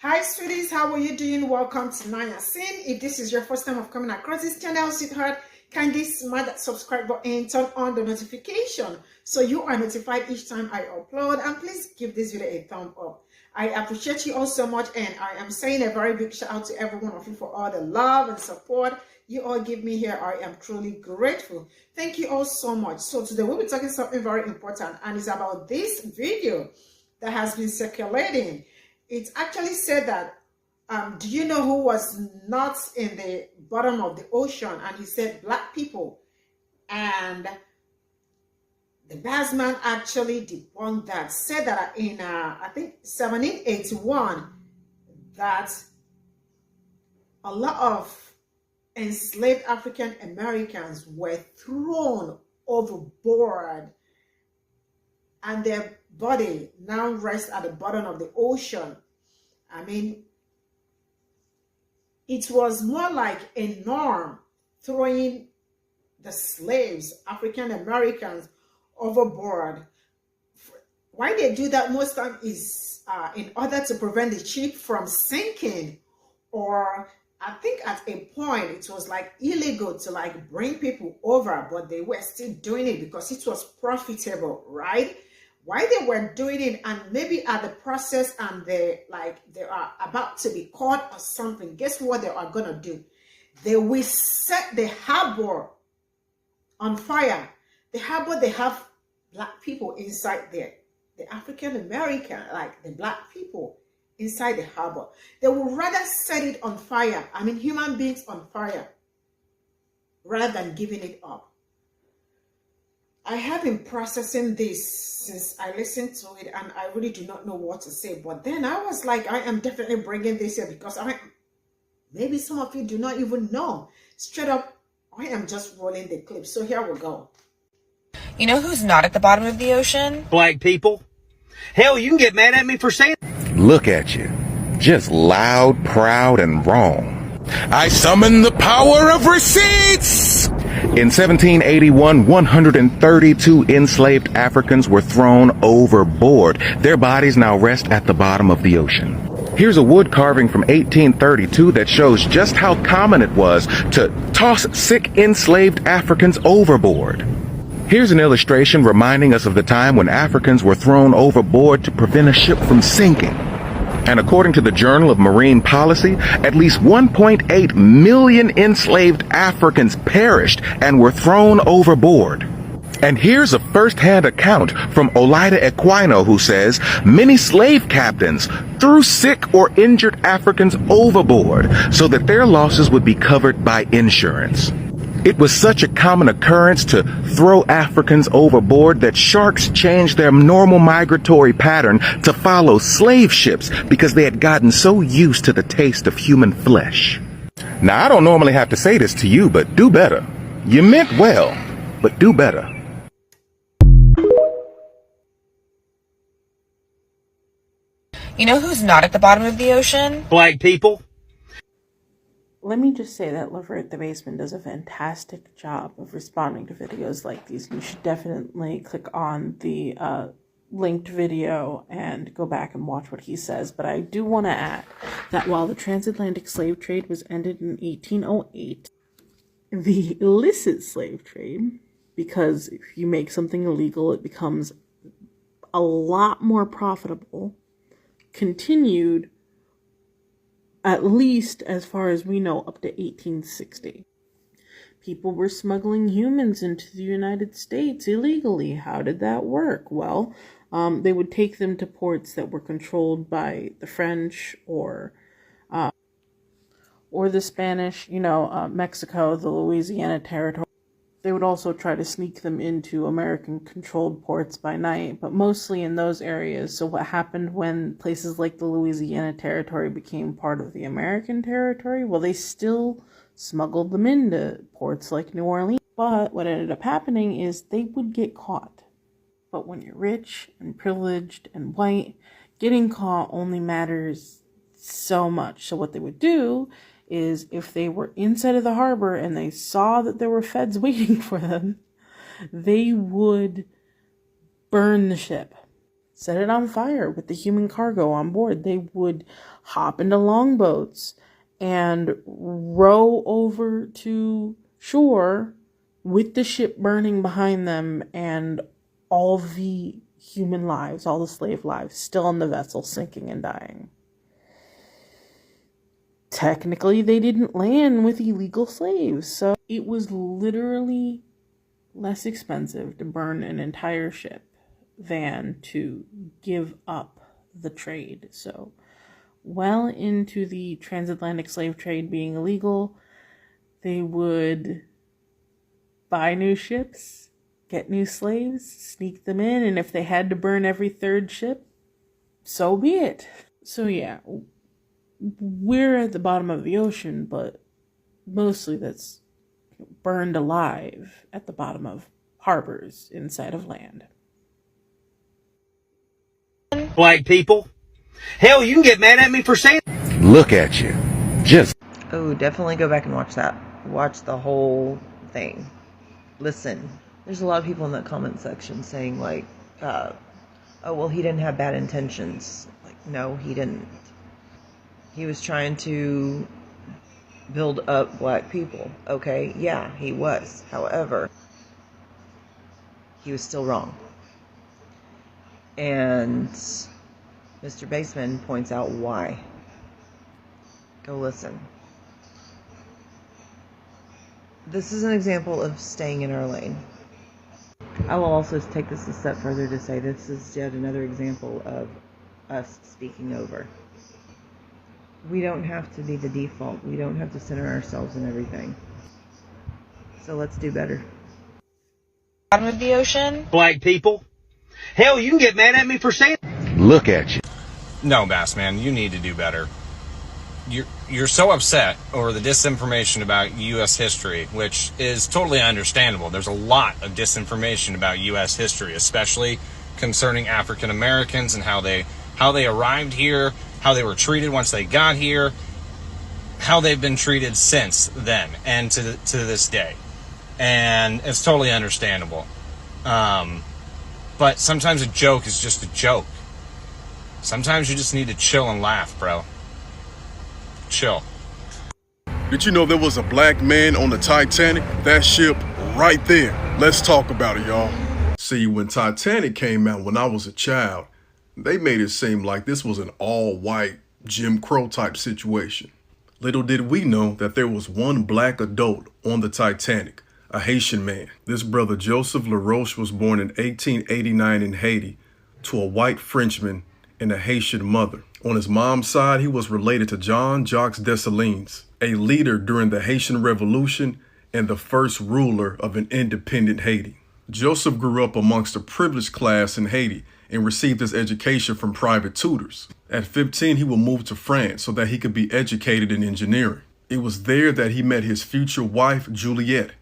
Hi sweeties, how are you doing? Welcome to Nanya Sin. If this is your first time of coming across this channel, sweetheart, kindly smash that subscribe button, turn on the notification so you are notified each time I upload, and please give this video a thumb up. I appreciate you all so much, and I am saying a very big shout out to every one of you for all the love and support you all give me here. I am truly grateful. Thank you all so much. So today we'll be talking something very important, and it's about this video that has been circulating. It actually said that, do you know who was not in the bottom of the ocean? And he said black people. And the batsman actually debunked that, said that in, I think, 1781, that a lot of enslaved African Americans were thrown overboard and their body now rests at the bottom of the ocean. I mean, it was more like a norm throwing the slaves, African Americans, overboard. Why they do that most time is in order to prevent the ship from sinking, or I think at a point it was like illegal to like bring people over, but they were still doing it because it was profitable, right? Why they were doing it, and maybe at the process and they are about to be caught or something, guess what they are gonna do? They will set the harbor on fire. The harbor, they have black people inside there. The African American, like the black people inside the harbor. They will rather set it on fire, I mean human beings on fire, rather than giving it up. I have been processing this since I listened to it, and I really do not know what to say. But then I was like, I am definitely bringing this here because maybe some of you do not even know. Straight up, I am just rolling the clip. So here we go. You know who's not at the bottom of the ocean? Black people. Hell, you can get mad at me for saying. Look at you. Just loud, proud, and wrong. I summon the power of receipts! In 1781, 132 enslaved Africans were thrown overboard. Their bodies now rest at the bottom of the ocean. Here's a wood carving from 1832 that shows just how common it was to toss sick enslaved Africans overboard. Here's an illustration reminding us of the time when Africans were thrown overboard to prevent a ship from sinking. And according to the Journal of Marine Policy, at least 1.8 million enslaved Africans perished and were thrown overboard. And here's a first-hand account from Olaida Equino, who says many slave captains threw sick or injured Africans overboard so that their losses would be covered by insurance. It was such a common occurrence to throw Africans overboard that sharks changed their normal migratory pattern to follow slave ships because they had gotten so used to the taste of human flesh. Now, I don't normally have to say this to you, but do better. You meant well, but do better. You know who's not at the bottom of the ocean? Black people. Let me just say that Lover at the Basement does a fantastic job of responding to videos like these. You should definitely click on the linked video and go back and watch what he says. But I do want to add that while the transatlantic slave trade was ended in 1808, the illicit slave trade, because if you make something illegal, it becomes a lot more profitable, continued at least as far as we know up to 1860. People were smuggling humans into the United States illegally. How did that work? Well, they would take them to ports that were controlled by the French or the Spanish, Mexico, the Louisiana Territory. They would also try to sneak them into American-controlled ports by night, but mostly in those areas. So what happened when places like the Louisiana Territory became part of the American territory? Well, they still smuggled them into ports like New Orleans. But what ended up happening is they would get caught. But when you're rich and privileged and white, getting caught only matters so much. So what they would do is if they were inside of the harbor and they saw that there were feds waiting for them, they would burn the ship. set it on fire with the human cargo on board. They would hop into longboats and row over to shore with the ship burning behind them and all the human lives, all the slave lives still on the vessel, sinking and dying. Technically, they didn't land with illegal slaves, so it was literally less expensive to burn an entire ship than to give up the trade. So, well into the transatlantic slave trade being illegal, they would buy new ships, get new slaves, sneak them in, and if they had to burn every third ship, so be it. So yeah, we're at the bottom of the ocean, but mostly that's burned alive at the bottom of harbors inside of land. Black people. Hell, you can get mad at me for saying. Look at you. Just Oh, definitely go back and watch that. Watch the whole thing. Listen. There's a lot of people in that comment section saying like, oh, well, he didn't have bad intentions. Like, no, he didn't. He was trying to build up black people. Okay, yeah, he was. However, he was still wrong. And Mr. Baseman points out why. Go listen. This is an example of staying in our lane. I will also take this a step further to say this is yet another example of us speaking over. We don't have to be the default. We don't have to center ourselves in everything. So let's do better. Bottom of the ocean. Black people. Hell, you can get mad at me for saying. look at you. No, Bassman, you need to do better. You're so upset over the disinformation about U.S. history, which is totally understandable. There's a lot of disinformation about U.S. history, especially concerning African Americans and how they arrived here, how they were treated once they got here, how they've been treated since then and to this day. And it's totally understandable. But sometimes a joke is just a joke. Sometimes you just need to chill and laugh, bro. Chill. Did you know there was a black man on the Titanic? That ship right there. Let's talk about it, y'all. See, when Titanic came out when I was a child, they made it seem like this was an all-white Jim Crow type situation. Little did we know that there was one black adult on the Titanic, a Haitian man. This brother Joseph LaRoche was born in 1889 in Haiti to a white Frenchman and a Haitian mother. On his mom's side, he was related to Jean-Jacques Dessalines, a leader during the Haitian Revolution and the first ruler of an independent Haiti. Joseph grew up amongst a privileged class in Haiti and received his education from private tutors. At 15, he would move to France so that he could be educated in engineering. It was there that he met his future wife, Juliette,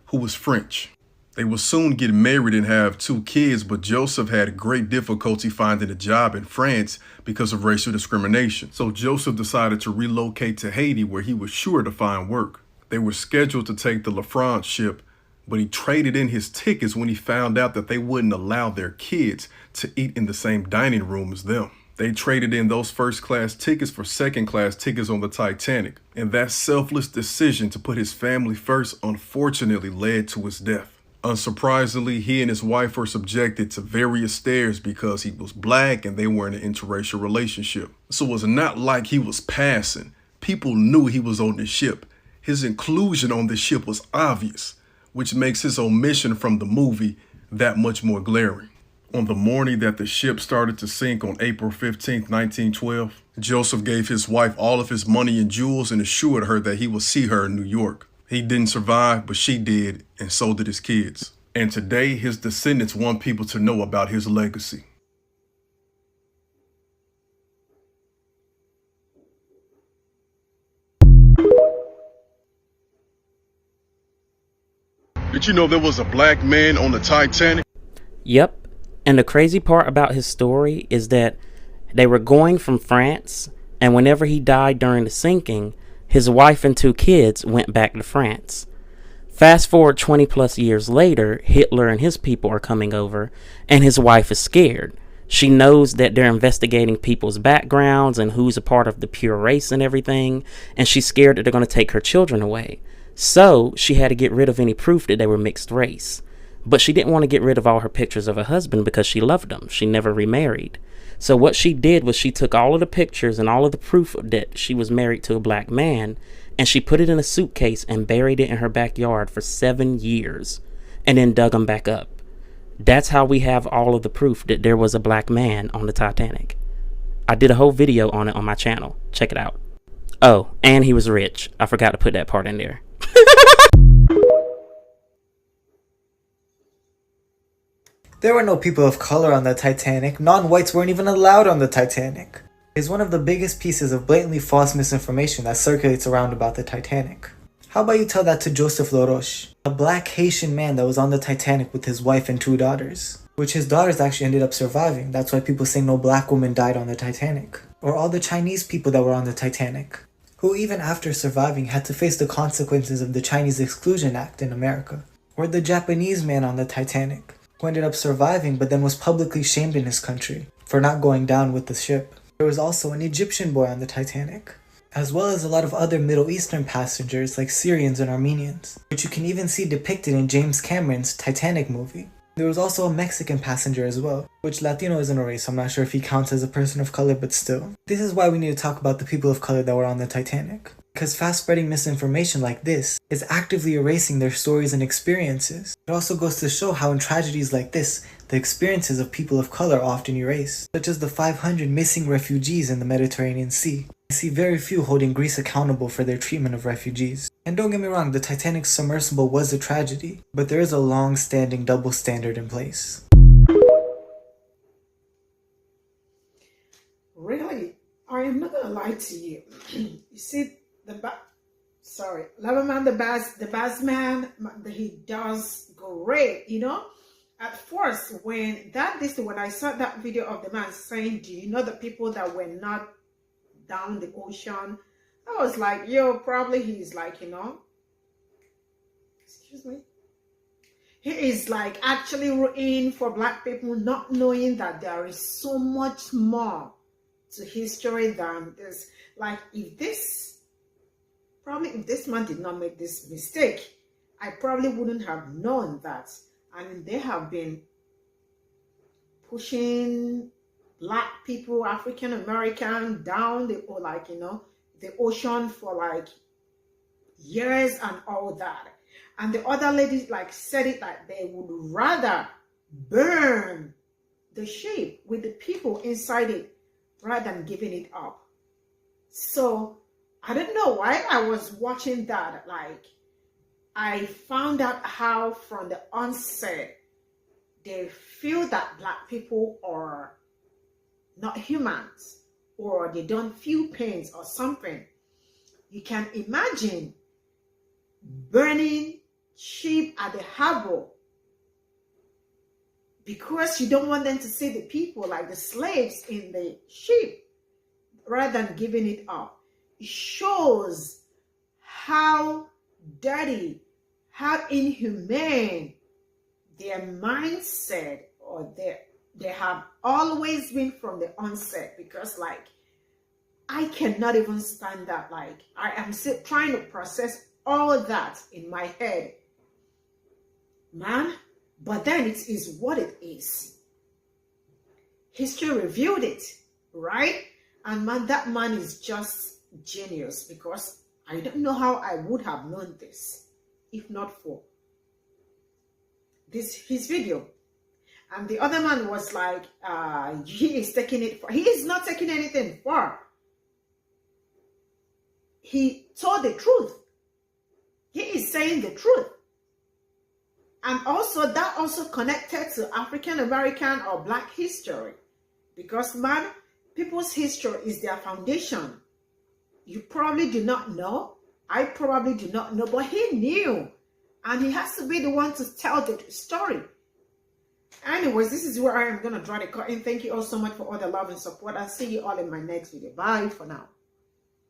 who was French. They would soon get married and have 2 kids, but Joseph had great difficulty finding a job in France because of racial discrimination. So Joseph decided to relocate to Haiti, where he was sure to find work. They were scheduled to take the La France ship, but he traded in his tickets when he found out that they wouldn't allow their kids to eat in the same dining room as them. They traded in those first-class tickets for second-class tickets on the Titanic, and that selfless decision to put his family first unfortunately led to his death. Unsurprisingly, he and his wife were subjected to various stares because he was black and they were in an interracial relationship. So it was not like he was passing. People knew he was on the ship. His inclusion on the ship was obvious, which makes his omission from the movie that much more glaring. On the morning that the ship started to sink on April 15, 1912, Joseph gave his wife all of his money and jewels and assured her that he would see her in New York. He didn't survive, but she did, and so did his kids. And today, his descendants want people to know about his legacy. Did you know there was a black man on the Titanic? Yep. And the crazy part about his story is that they were going from France, and whenever he died during the sinking, his wife and 2 kids went back to France. Fast forward 20 plus years later, Hitler and his people are coming over, and his wife is scared. She knows that they're investigating people's backgrounds and who's a part of the pure race and everything, and she's scared that they're going to take her children away. So she had to get rid of any proof that they were mixed race. But she didn't want to get rid of all her pictures of her husband because she loved him. She never remarried. So what she did was she took all of the pictures and all of the proof that she was married to a black man, and she put it in a suitcase and buried it in her backyard for 7 years, and then dug them back up. That's how we have all of the proof that there was a black man on the Titanic. I did a whole video on it on my channel. Check it out. Oh, and he was rich. I forgot to put that part in there. There were no people of color on the Titanic. Non-whites weren't even allowed on the Titanic. It's one of the biggest pieces of blatantly false misinformation that circulates around about the Titanic. How about you tell that to Joseph LaRoche, a black Haitian man that was on the Titanic with his wife and 2 daughters, which his daughters actually ended up surviving. That's why people say no black woman died on the Titanic. Or all the Chinese people that were on the Titanic, who even after surviving had to face the consequences of the Chinese Exclusion Act in America. Or the Japanese man on the Titanic, who ended up surviving but then was publicly shamed in his country for not going down with the ship. There was also an Egyptian boy on the Titanic, as well as a lot of other Middle Eastern passengers like Syrians and Armenians, which you can even see depicted in James Cameron's Titanic movie. There was also a Mexican passenger as well, which Latino isn't a race, so I'm not sure if he counts as a person of color, but still. This is why we need to talk about the people of color that were on the Titanic. Because fast-spreading misinformation like this is actively erasing their stories and experiences. It also goes to show how in tragedies like this, the experiences of people of color are often erased, such as the 500 missing refugees in the Mediterranean Sea. I see very few holding Greece accountable for their treatment of refugees. And don't get me wrong, the Titanic's submersible was a tragedy, but there is a long-standing double standard in place. Really, I am not gonna lie to you. You see, Leatherman, the bass man, he does great, you know. At first, when I saw that video of the man saying, "Do you know the people that were not down the ocean?" I was like, yo, probably he's like, you know, excuse me. He is like actually rooting for black people, not knowing that there is so much more to history than this. Like, if this man did not make this mistake, I probably wouldn't have known that. I mean, they have been pushing black people, African American, down the ocean for like years and all that. And the other ladies said it like they would rather burn the ship with the people inside it rather than giving it up. So I don't know why I was watching that. Like, I found out how from the onset they feel that black people are not humans, or they don't feel pains or something. You can imagine burning ship at the harbor because you don't want them to see the people, like the slaves in the ship, rather than giving it up. It shows how dirty, how inhumane their mindset or they have always been from the onset. Because like, I cannot even stand that. Like, I am still trying to process all that in my head, man. But then it is what it is. History revealed it, right? And man, that man is just genius, because I don't know how I would have known this if not for his video. And the other man was like, he is taking it far. He is not taking anything far. He told the truth. He is saying the truth. And also, that also connected to African American or black history. Because man, people's history is their foundation. You probably do not know. I probably do not know, but he knew. And he has to be the one to tell the story. Anyways, this is where I am going to draw the curtain. Thank you all so much for all the love and support. I'll see you all in my next video. Bye for now.